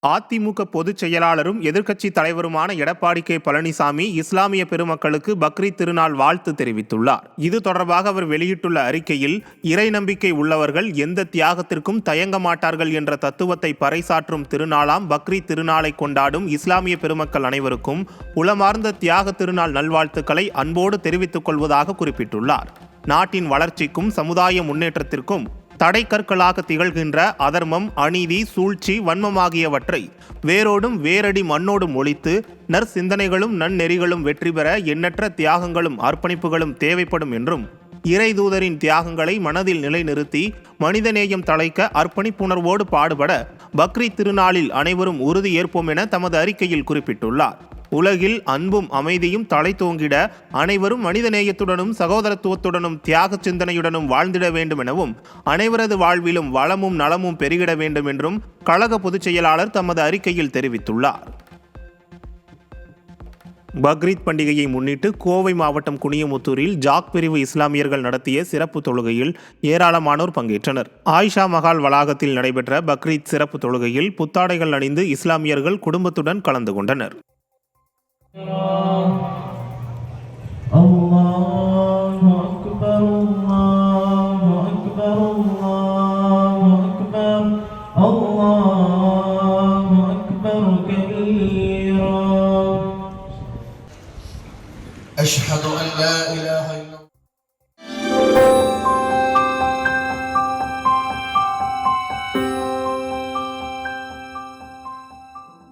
அதிமுக பொதுச் செயலாளரும் எதிர்க்கட்சி தலைவருமான எடப்பாடி கே பழனிசாமி இஸ்லாமிய பெருமக்களுக்கு பக்ரீத் திருநாள் வாழ்த்து தெரிவித்துள்ளார். இது தொடர்பாக அவர் வெளியிட்டுள்ள அறிக்கையில், இறை நம்பிக்கை உள்ளவர்கள் எந்த தியாகத்திற்கும் தயங்க மாட்டார்கள் என்ற தத்துவத்தை பறைசாற்றும் திருநாளாம் பக்ரீத் திருநாளை கொண்டாடும் இஸ்லாமிய பெருமக்கள் அனைவருக்கும் உளமார்ந்த தியாக திருநாள் நல்வாழ்த்துக்களை அன்போடு தெரிவித்துக் கொள்வதாக குறிப்பிட்டுள்ளார். நாட்டின் வளர்ச்சிக்கும் சமுதாய முன்னேற்றத்திற்கும் தடை கற்களாக திகழ்கின்ற அதர்மம், அநீதி, சூழ்ச்சி, வன்மம் ஆகியவற்றை வேரோடும் வேரடி மண்ணோடும் ஒழித்து நற்சிந்தனைகளும் நன்னெறிகளும் வெற்றி பெற எண்ணற்ற தியாகங்களும் அர்ப்பணிப்புகளும் தேவைப்படும் என்றும், இறை தூதரின் தியாகங்களை மனதில் நிலைநிறுத்தி மனிதநேயம் தழைக்க அர்ப்பணிப்புணர்வோடு பாடுபட பக்ரீத் திருநாளில் அனைவரும் உறுதி ஏற்போம் என தமது அறிக்கையில் குறிப்பிட்டுள்ளார். உலகில் அன்பும் அமைதியும் தலை தோங்கிட அனைவரும் மனிதநேயத்துடனும் சகோதரத்துவத்துடனும் தியாக சிந்தனையுடனும் வாழ்ந்திட வேண்டும் எனவும், அனைவரது வாழ்விலும் வளமும் நலமும் பெருகிட வேண்டும் என்றும் கழக பொதுச் செயலாளர் தமது அறிக்கையில் தெரிவித்துள்ளார். பக்ரீத் பண்டிகையை முன்னிட்டு கோவை மாவட்டம் குனியமுத்தூரில் ஜாக் பிரிவு இஸ்லாமியர்கள் நடத்திய சிறப்பு தொழுகையில் ஏராளமானோர் பங்கேற்றனர். ஆயிஷா மஹால் வளாகத்தில் நடைபெற்ற பக்ரீத் சிறப்பு தொழுகையில் புத்தாடைகள் அணிந்து இஸ்லாமியர்கள் குடும்பத்துடன் கலந்து கொண்டனர். أشهد أن لا إله إلا